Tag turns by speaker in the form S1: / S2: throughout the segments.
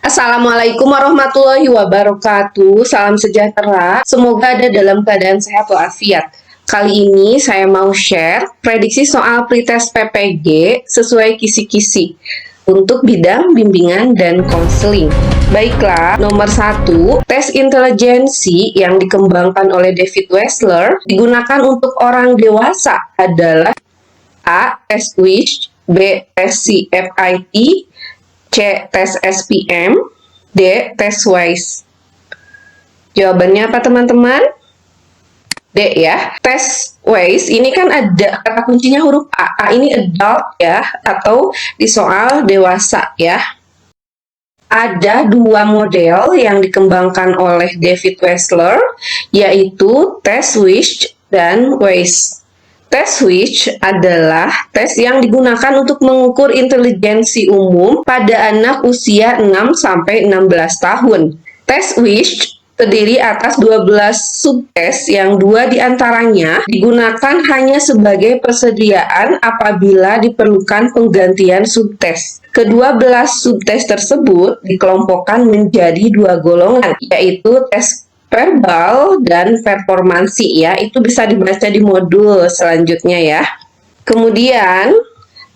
S1: Assalamualaikum warahmatullahi wabarakatuh. Salam sejahtera. Semoga ada dalam keadaan sehat walafiat. Kali ini saya mau share prediksi soal pretest PPG sesuai kisi-kisi untuk bidang bimbingan dan konseling. Baiklah, nomor 1, tes intelijensi yang dikembangkan oleh David Wechsler digunakan untuk orang dewasa adalah A. Tes WISH, B. Tes CFIT, C. Tes SPM, D. Tes WISE. Jawabannya apa teman-teman? D ya. Tes WISE ini kan ada kata kuncinya huruf A. A ini adult ya, atau di soal dewasa ya. Ada dua model yang dikembangkan oleh David Wechsler, yaitu tes WISH dan WISE. Tes WISH adalah tes yang digunakan untuk mengukur intelijensi umum pada anak usia 6-16 tahun. Tes WISH terdiri atas 12 subtes yang 2 diantaranya digunakan hanya sebagai persediaan apabila diperlukan penggantian subtes. Kedua belas subtes tersebut dikelompokkan menjadi 2 golongan, yaitu tes verbal dan performansi ya, itu bisa dibaca di modul selanjutnya ya. Kemudian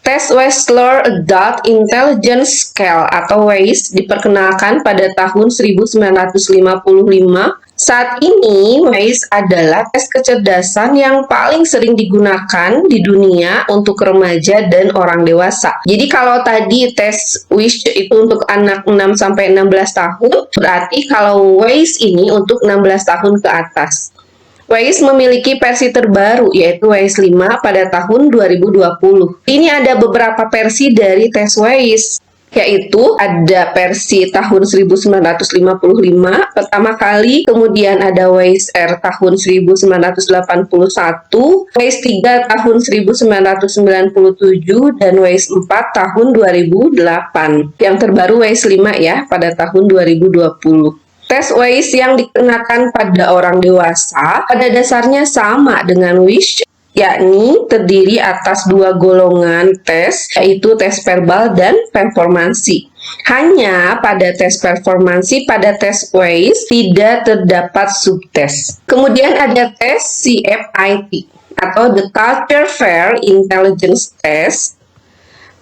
S1: tes Wechsler Adult Intelligence Scale atau WISE diperkenalkan pada tahun 1955. Saat ini WISE adalah tes kecerdasan yang paling sering digunakan di dunia untuk remaja dan orang dewasa. Jadi kalau tadi tes WISH itu untuk anak 6-16 tahun, berarti kalau WISE ini untuk 16 tahun ke atas. WISE memiliki versi terbaru, yaitu WISE 5 pada tahun 2020. Ini ada beberapa versi dari tes WISE, yaitu ada versi tahun 1955 pertama kali, kemudian ada WISE R tahun 1981, WISE 3 tahun 1997, dan WISE 4 tahun 2008. Yang terbaru WISE 5 ya, pada tahun 2020. Tes WISE yang dikenakan pada orang dewasa pada dasarnya sama dengan WISH, yakni terdiri atas 2 golongan tes, yaitu tes verbal dan performansi. Hanya pada tes performansi pada tes WISE tidak terdapat subtes. Kemudian ada tes CFIT atau The Culture Fair Intelligence Test.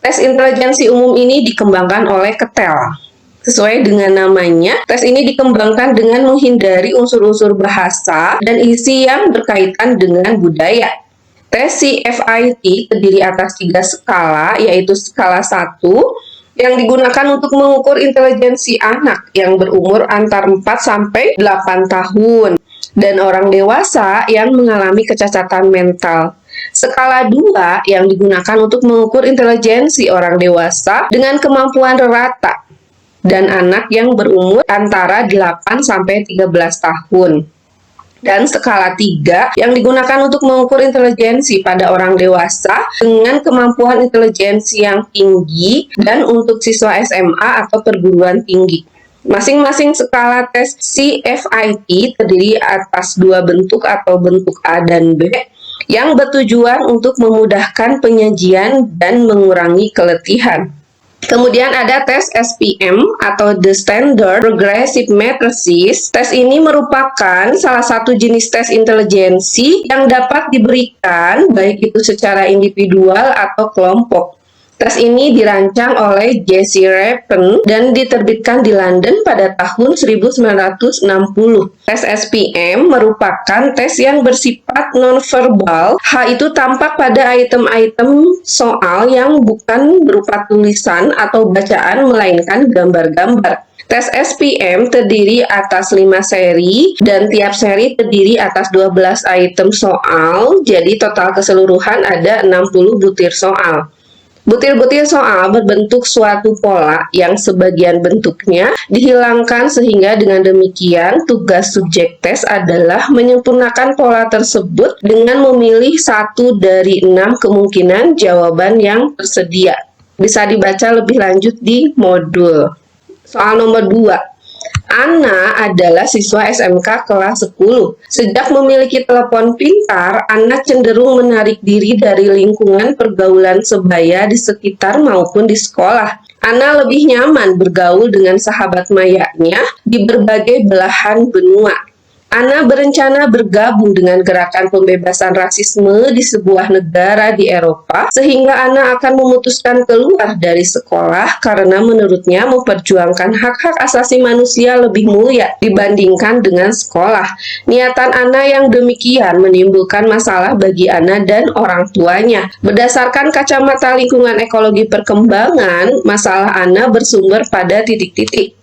S1: Tes intelijensi umum ini dikembangkan oleh Cattell. Sesuai dengan namanya, tes ini dikembangkan dengan menghindari unsur-unsur bahasa dan isi yang berkaitan dengan budaya. Tes CFIT terdiri atas 3 skala, yaitu skala 1, yang digunakan untuk mengukur intelijensi anak yang berumur antar 4-8 tahun, dan orang dewasa yang mengalami kecacatan mental. Skala 2 yang digunakan untuk mengukur intelijensi orang dewasa dengan kemampuan rata, dan anak yang berumur antara 8-13 tahun. Dan skala 3 yang digunakan untuk mengukur intelijensi pada orang dewasa dengan kemampuan intelijensi yang tinggi dan untuk siswa SMA atau perguruan tinggi. Masing-masing skala tes CFIT terdiri atas 2 bentuk atau bentuk A dan B yang bertujuan untuk memudahkan penyajian dan mengurangi keletihan. Kemudian ada tes SPM atau The Standard Progressive Matrices. Tes ini merupakan salah satu jenis tes intelijensi yang dapat diberikan baik itu secara individual atau kelompok. Tes ini dirancang oleh Jesse Rappen dan diterbitkan di London pada tahun 1960. Tes SPM merupakan tes yang bersifat nonverbal. Hal itu tampak pada item-item soal yang bukan berupa tulisan atau bacaan, melainkan gambar-gambar. Tes SPM terdiri atas 5 seri dan tiap seri terdiri atas 12 item soal. Jadi total keseluruhan ada 60 butir soal. Butir-butir soal berbentuk suatu pola yang sebagian bentuknya dihilangkan, sehingga dengan demikian tugas subjek tes adalah menyempurnakan pola tersebut dengan memilih 1 dari 6 kemungkinan jawaban yang tersedia. Bisa dibaca lebih lanjut di modul. Soal nomor 2. Ana adalah siswa SMK kelas 10. Sejak memiliki telepon pintar, Ana cenderung menarik diri dari lingkungan pergaulan sebaya di sekitar maupun di sekolah. Ana lebih nyaman bergaul dengan sahabat mayanya di berbagai belahan benua. Ana berencana bergabung dengan gerakan pembebasan rasisme di sebuah negara di Eropa, sehingga Ana akan memutuskan keluar dari sekolah karena menurutnya memperjuangkan hak-hak asasi manusia lebih mulia dibandingkan dengan sekolah. Niatan Ana yang demikian menimbulkan masalah bagi Ana dan orang tuanya. Berdasarkan kacamata lingkungan ekologi perkembangan, masalah Ana bersumber pada titik-titik.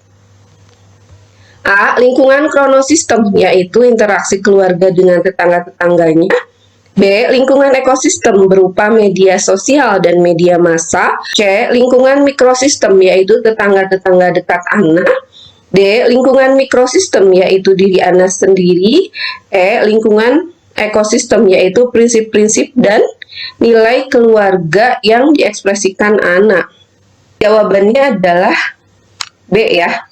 S1: A. Lingkungan kronosistem, yaitu interaksi keluarga dengan tetangga-tetangganya. B. Lingkungan ekosistem berupa media sosial dan media massa. C. Lingkungan mikrosistem, yaitu tetangga-tetangga dekat Ana. D. Lingkungan mikrosistem, yaitu diri Ana sendiri. E. Lingkungan ekosistem, yaitu prinsip-prinsip dan nilai keluarga yang diekspresikan Ana. Jawabannya adalah B ya.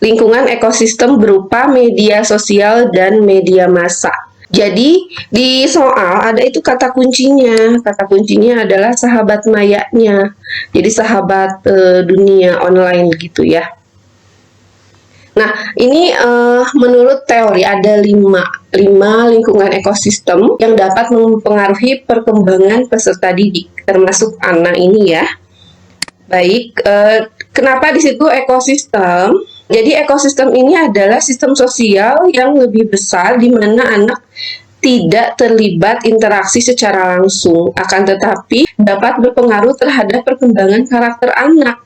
S1: Lingkungan ekosistem berupa media sosial dan media massa. Jadi di soal ada itu kata kuncinya. Kata kuncinya adalah sahabat mayanya. Jadi sahabat dunia online gitu ya. Nah, ini menurut teori ada lima lingkungan ekosistem yang dapat mempengaruhi perkembangan peserta didik, termasuk anak ini ya. Baik, kenapa di situ ekosistem? Jadi ekosistem ini adalah sistem sosial yang lebih besar di mana anak tidak terlibat interaksi secara langsung, akan tetapi dapat berpengaruh terhadap perkembangan karakter anak.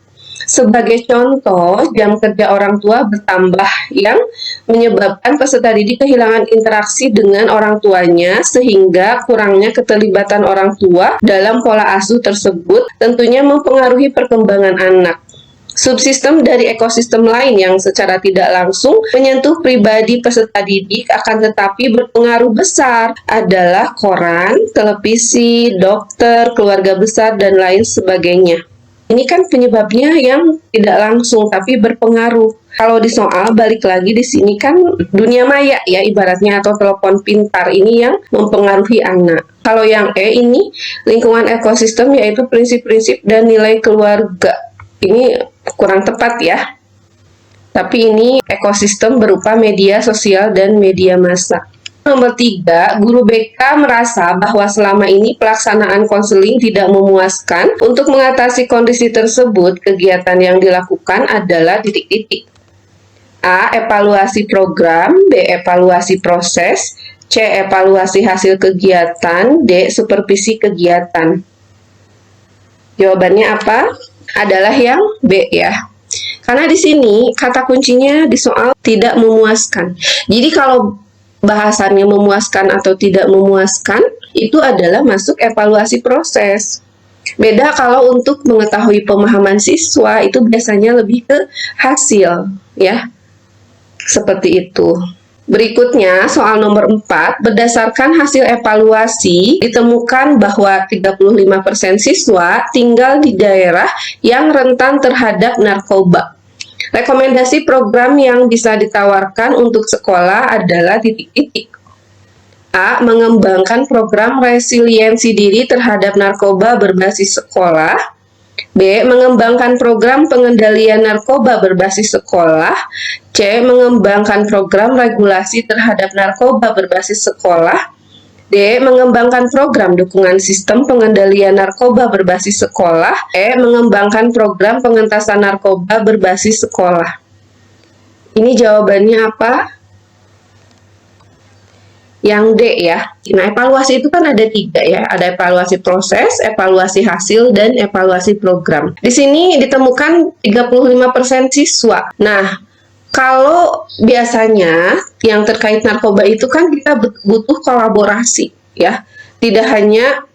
S1: Sebagai contoh, jam kerja orang tua bertambah yang menyebabkan peserta didik kehilangan interaksi dengan orang tuanya sehingga kurangnya keterlibatan orang tua dalam pola asuh tersebut tentunya mempengaruhi perkembangan anak. Subsistem dari ekosistem lain yang secara tidak langsung menyentuh pribadi peserta didik akan tetapi berpengaruh besar adalah koran, televisi, dokter, keluarga besar, dan lain sebagainya. Ini kan penyebabnya yang tidak langsung tapi berpengaruh. Kalau di soal balik lagi di sini kan dunia maya ya ibaratnya atau telepon pintar ini yang mempengaruhi anak. Kalau yang E ini lingkungan ekosistem yaitu prinsip-prinsip dan nilai keluarga. Ini kurang tepat ya. Tapi ini ekosistem berupa media sosial dan media massa. Nomor 3, guru BK merasa bahwa selama ini pelaksanaan konseling tidak memuaskan. Untuk mengatasi kondisi tersebut, kegiatan yang dilakukan adalah titik-titik. A. Evaluasi program. B. Evaluasi proses. C. Evaluasi hasil kegiatan. D. Supervisi kegiatan. Jawabannya apa? Adalah yang B ya. Karena di sini kata kuncinya di soal tidak memuaskan. Jadi kalau bahasannya memuaskan atau tidak memuaskan itu adalah masuk evaluasi proses. Beda kalau untuk mengetahui pemahaman siswa itu biasanya lebih ke hasil ya. Seperti itu. Berikutnya, soal nomor 4, berdasarkan hasil evaluasi, ditemukan bahwa 35% siswa tinggal di daerah yang rentan terhadap narkoba. Rekomendasi program yang bisa ditawarkan untuk sekolah adalah titik-titik. A. Mengembangkan program resiliensi diri terhadap narkoba berbasis sekolah. B. Mengembangkan program pengendalian narkoba berbasis sekolah. C. Mengembangkan program regulasi terhadap narkoba berbasis sekolah. D. Mengembangkan program dukungan sistem pengendalian narkoba berbasis sekolah. E. Mengembangkan program pengentasan narkoba berbasis sekolah. Ini jawabannya apa? Yang D ya. Nah, evaluasi itu kan ada 3 ya. Ada evaluasi proses, evaluasi hasil, dan evaluasi program. Di sini ditemukan 35% siswa. Nah, kalau biasanya yang terkait narkoba itu kan kita butuh kolaborasi ya. Tidak hanya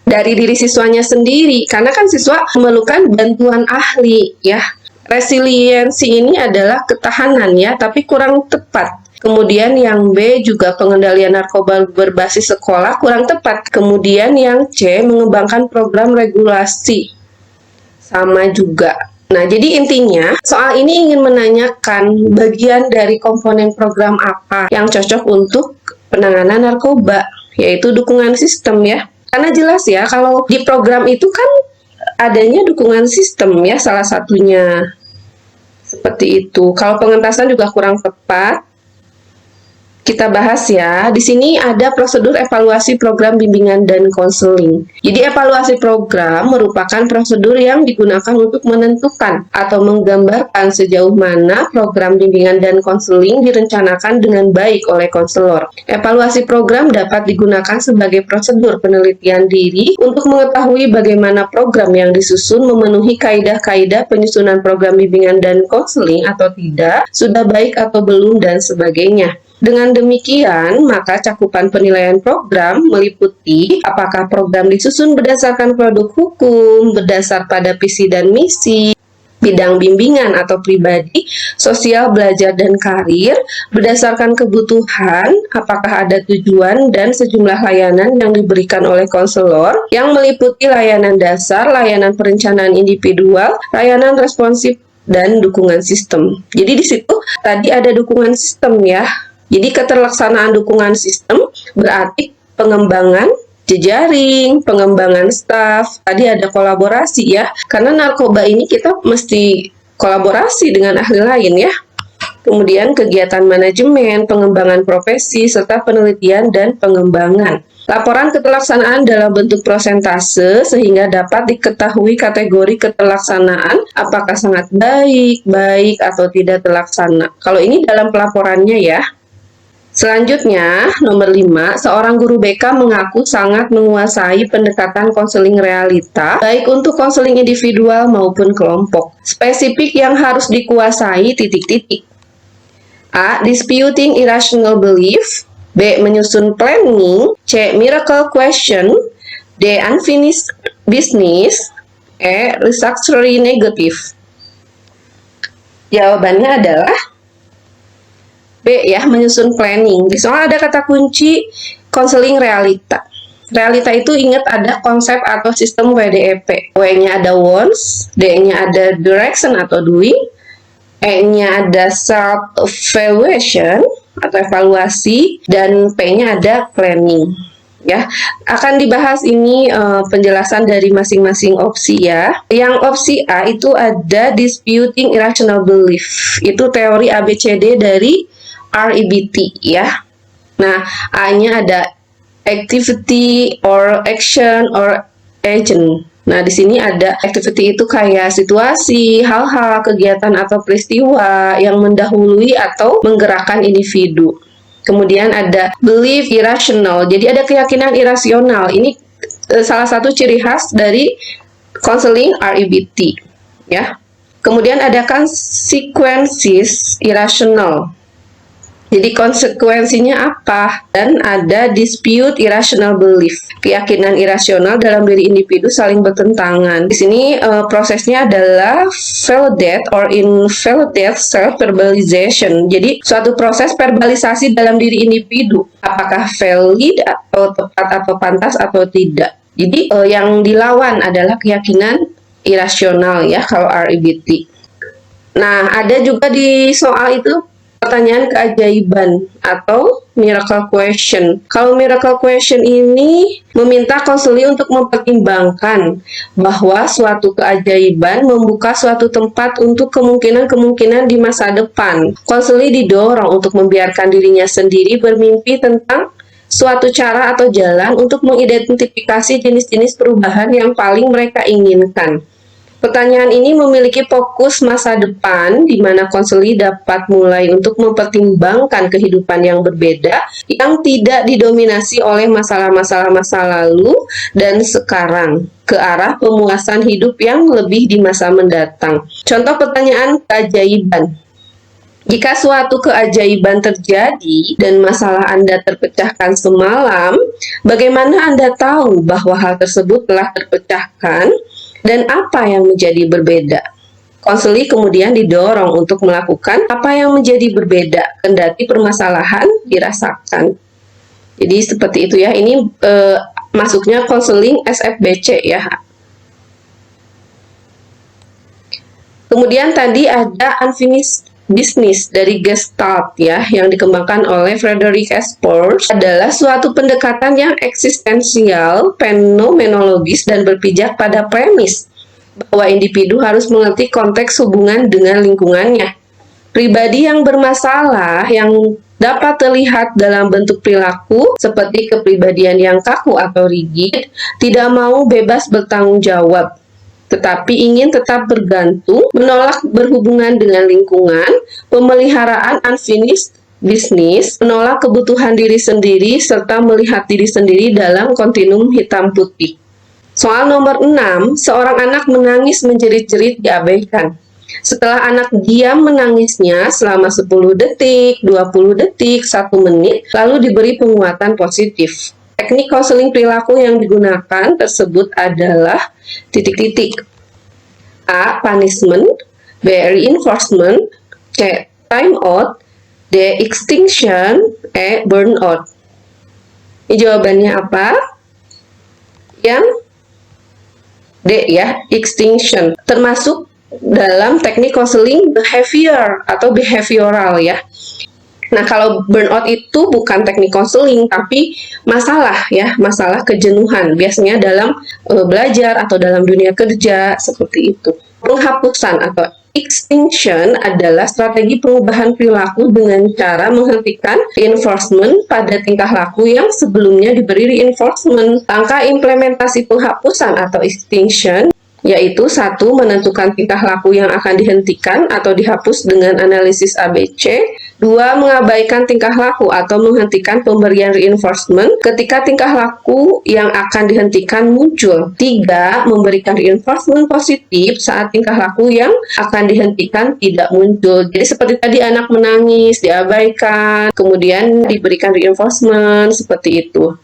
S1: dari diri siswanya sendiri, karena kan siswa memerlukan bantuan ahli ya. Resiliensi ini adalah ketahanan ya, tapi kurang tepat. Kemudian yang B juga pengendalian narkoba berbasis sekolah kurang tepat. Kemudian yang C mengembangkan program regulasi. Sama juga. Nah, jadi intinya soal ini ingin menanyakan bagian dari komponen program apa yang cocok untuk penanganan narkoba, yaitu dukungan sistem ya. Karena jelas ya kalau di program itu kan adanya dukungan sistem ya, salah satunya seperti itu. Kalau pengentasan juga kurang tepat. Kita bahas ya. Di sini ada prosedur evaluasi program bimbingan dan konseling. Jadi evaluasi program merupakan prosedur yang digunakan untuk menentukan atau menggambarkan sejauh mana program bimbingan dan konseling direncanakan dengan baik oleh konselor. Evaluasi program dapat digunakan sebagai prosedur penelitian diri untuk mengetahui bagaimana program yang disusun memenuhi kaidah-kaidah penyusunan program bimbingan dan konseling atau tidak, sudah baik atau belum, dan sebagainya. Dengan demikian, maka cakupan penilaian program meliputi apakah program disusun berdasarkan produk hukum, berdasar pada visi dan misi, bidang bimbingan atau pribadi, sosial, belajar, dan karir, berdasarkan kebutuhan, apakah ada tujuan dan sejumlah layanan yang diberikan oleh konselor, yang meliputi layanan dasar, layanan perencanaan individual, layanan responsif, dan dukungan sistem. Jadi di situ tadi ada dukungan sistem ya. Jadi keterlaksanaan dukungan sistem berarti pengembangan jejaring, pengembangan staf, tadi ada kolaborasi ya. Karena narkoba ini kita mesti kolaborasi dengan ahli lain ya. Kemudian kegiatan manajemen, pengembangan profesi, serta penelitian dan pengembangan. Laporan keterlaksanaan dalam bentuk prosentase sehingga dapat diketahui kategori keterlaksanaan apakah sangat baik, baik atau tidak terlaksana. Kalau ini dalam pelaporannya ya. Selanjutnya, nomor 5, seorang guru BK mengaku sangat menguasai pendekatan konseling realita, baik untuk konseling individual maupun kelompok. Spesifik yang harus dikuasai titik-titik. A. Disputing irrational belief. B. Menyusun planning. C. Miracle question. D. Unfinished business. E. Restructuring negative. Jawabannya adalah B ya, menyusun planning. Di soal ada kata kunci konseling realita. Realita itu ingat ada konsep atau sistem WDEP. W-nya ada wants, D-nya ada direction atau doing, E-nya ada self-evaluation atau evaluasi, dan P-nya ada planning. Ya, akan dibahas ini penjelasan dari masing-masing opsi ya. Yang opsi A itu ada disputing irrational belief. Itu teori ABCD dari REBT ya. Nah, A-nya ada activity or action or agent. Nah, di sini ada activity itu kayak situasi, hal-hal, kegiatan atau peristiwa yang mendahului atau menggerakkan individu. Kemudian ada belief irrational. Jadi ada keyakinan irasional. Ini salah satu ciri khas dari counseling REBT ya. Kemudian ada consequences irrational. Jadi konsekuensinya apa? Dan ada dispute irrational belief. Keyakinan irasional dalam diri individu saling bertentangan. Di sini prosesnya adalah validate or invalidate self-verbalization. Jadi suatu proses verbalisasi dalam diri individu. Apakah valid atau tepat atau pantas atau tidak. Jadi yang dilawan adalah keyakinan irasional ya kalau REBT. Nah, ada juga di soal itu pertanyaan keajaiban atau miracle question. Kalau miracle question ini meminta konseli untuk mempertimbangkan bahwa suatu keajaiban membuka suatu tempat untuk kemungkinan-kemungkinan di masa depan. Konseli didorong untuk membiarkan dirinya sendiri bermimpi tentang suatu cara atau jalan untuk mengidentifikasi jenis-jenis perubahan yang paling mereka inginkan. Pertanyaan ini memiliki fokus masa depan, di mana konseli dapat mulai untuk mempertimbangkan kehidupan yang berbeda, yang tidak didominasi oleh masalah-masalah masa lalu dan sekarang, ke arah pemuasan hidup yang lebih di masa mendatang. Contoh pertanyaan keajaiban. Jika suatu keajaiban terjadi dan masalah Anda terpecahkan semalam, bagaimana Anda tahu bahwa hal tersebut telah terpecahkan? Dan apa yang menjadi berbeda? Konseli kemudian didorong untuk melakukan apa yang menjadi berbeda, kendati permasalahan dirasakan. Jadi seperti itu ya, ini masuknya konseling SFBC ya. Kemudian tadi ada unfinished business dari Gestalt ya, yang dikembangkan oleh Frederick S. Porges, adalah suatu pendekatan yang eksistensial, fenomenologis, dan berpijak pada premis bahwa individu harus mengerti konteks hubungan dengan lingkungannya. Pribadi yang bermasalah yang dapat terlihat dalam bentuk perilaku seperti kepribadian yang kaku atau rigid, tidak mau bebas bertanggung jawab, tetapi ingin tetap bergantung, menolak berhubungan dengan lingkungan, pemeliharaan unfinished business, menolak kebutuhan diri sendiri, serta melihat diri sendiri dalam kontinum hitam putih. Soal nomor 6, seorang anak menangis menjerit-jerit diabaikan. Setelah anak diam menangisnya selama 10 detik, 20 detik, 1 menit, lalu diberi penguatan positif. Teknik konseling perilaku yang digunakan tersebut adalah titik-titik. A. Punishment, B. Reinforcement, C. Time out, D. Extinction, E. Burnout. Ini jawabannya apa? Yang D ya, extinction. Termasuk dalam teknik konseling behavior atau behavioral ya. Nah, kalau burnout itu bukan teknik konseling, tapi masalah ya, masalah kejenuhan. Biasanya dalam belajar atau dalam dunia kerja, seperti itu. Penghapusan atau extinction adalah strategi perubahan perilaku dengan cara menghentikan reinforcement pada tingkah laku yang sebelumnya diberi reinforcement. Langkah implementasi penghapusan atau extinction yaitu 1. Menentukan tingkah laku yang akan dihentikan atau dihapus dengan analisis ABC. 2. Mengabaikan tingkah laku atau menghentikan pemberian reinforcement ketika tingkah laku yang akan dihentikan muncul. 3. Memberikan reinforcement positif saat tingkah laku yang akan dihentikan tidak muncul. Jadi seperti tadi anak menangis, diabaikan, kemudian diberikan reinforcement, seperti itu.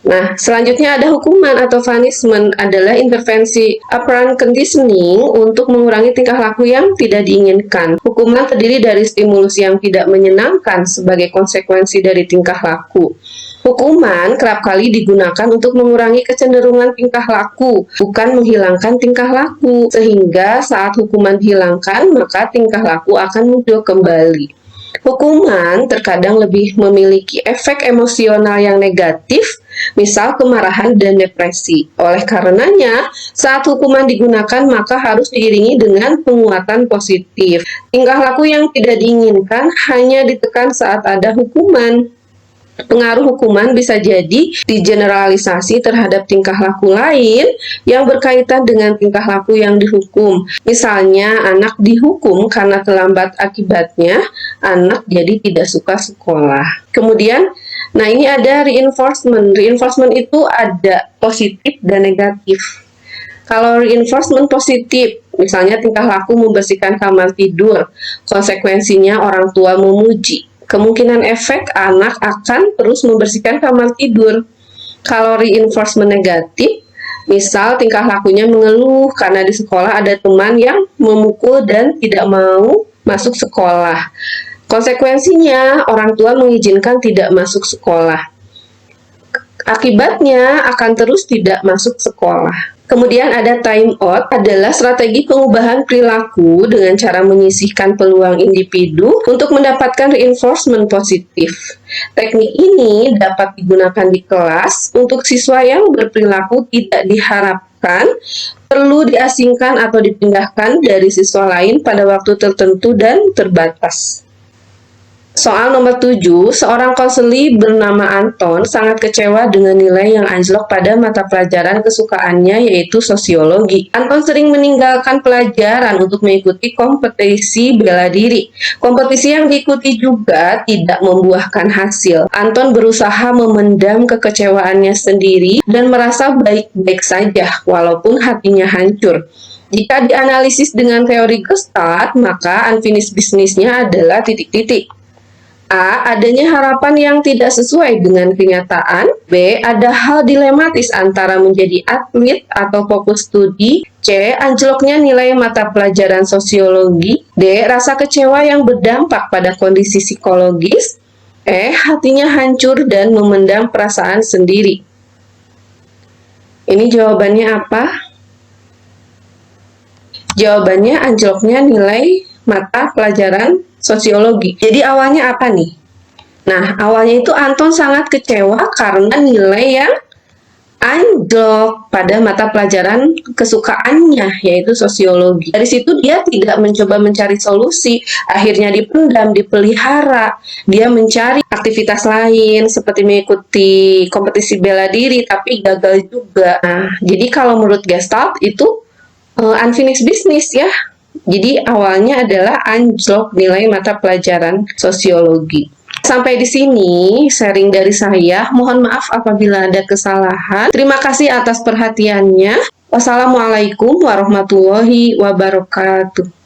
S1: Nah, selanjutnya ada hukuman atau punishment adalah intervensi operant conditioning untuk mengurangi tingkah laku yang tidak diinginkan. Hukuman terdiri dari stimulus yang tidak menyenangkan sebagai konsekuensi dari tingkah laku. Hukuman kerap kali digunakan untuk mengurangi kecenderungan tingkah laku, bukan menghilangkan tingkah laku, sehingga saat hukuman dihilangkan, maka tingkah laku akan muncul kembali. Hukuman terkadang lebih memiliki efek emosional yang negatif, misal kemarahan dan depresi. Oleh karenanya, saat hukuman digunakan maka harus diiringi dengan penguatan positif. Tingkah laku yang tidak diinginkan hanya ditekan saat ada hukuman. Pengaruh hukuman bisa jadi digeneralisasi terhadap tingkah laku lain yang berkaitan dengan tingkah laku yang dihukum. Misalnya, anak dihukum karena terlambat, akibatnya anak jadi tidak suka sekolah. Kemudian, nah ini ada reinforcement. Reinforcement itu ada positif dan negatif. Kalau reinforcement positif, misalnya tingkah laku membersihkan kamar tidur, konsekuensinya orang tua memuji. Kemungkinan efek anak akan terus membersihkan kamar tidur. Kalau reinforcement negatif, misal tingkah lakunya mengeluh karena di sekolah ada teman yang memukul dan tidak mau masuk sekolah. Konsekuensinya orang tua mengizinkan tidak masuk sekolah. Akibatnya akan terus tidak masuk sekolah. Kemudian ada time out, adalah strategi pengubahan perilaku dengan cara menyisihkan peluang individu untuk mendapatkan reinforcement positif. Teknik ini dapat digunakan di kelas untuk siswa yang berperilaku tidak diharapkan, perlu diasingkan atau dipindahkan dari siswa lain pada waktu tertentu dan terbatas. Soal nomor 7, seorang konseli bernama Anton sangat kecewa dengan nilai yang anjlok pada mata pelajaran kesukaannya yaitu sosiologi. Anton sering meninggalkan pelajaran untuk mengikuti kompetisi bela diri. Kompetisi yang diikuti juga tidak membuahkan hasil. Anton berusaha memendam kekecewaannya sendiri dan merasa baik-baik saja walaupun hatinya hancur. Jika dianalisis dengan teori Gestalt, maka unfinished business-nya adalah titik-titik. A. Adanya harapan yang tidak sesuai dengan kenyataan. B. Ada hal dilematis antara menjadi atlet atau fokus studi. C. Anjloknya nilai mata pelajaran sosiologi. D. Rasa kecewa yang berdampak pada kondisi psikologis. E. Hatinya hancur dan memendam perasaan sendiri. Ini jawabannya apa? Jawabannya anjloknya nilai mata pelajaran sosiologi. Jadi awalnya apa nih? Nah, awalnya itu Anton sangat kecewa karena nilai yang anjlok pada mata pelajaran kesukaannya, yaitu sosiologi. Dari situ dia tidak mencoba mencari solusi, akhirnya dipendam, dipelihara. Dia mencari aktivitas lain seperti mengikuti kompetisi bela diri, tapi gagal juga. Nah, jadi kalau menurut Gestalt itu unfinished business ya. Jadi awalnya adalah anjlok nilai mata pelajaran sosiologi. Sampai di sini sharing dari saya. Mohon maaf apabila ada kesalahan. Terima kasih atas perhatiannya. Wassalamualaikum warahmatullahi wabarakatuh.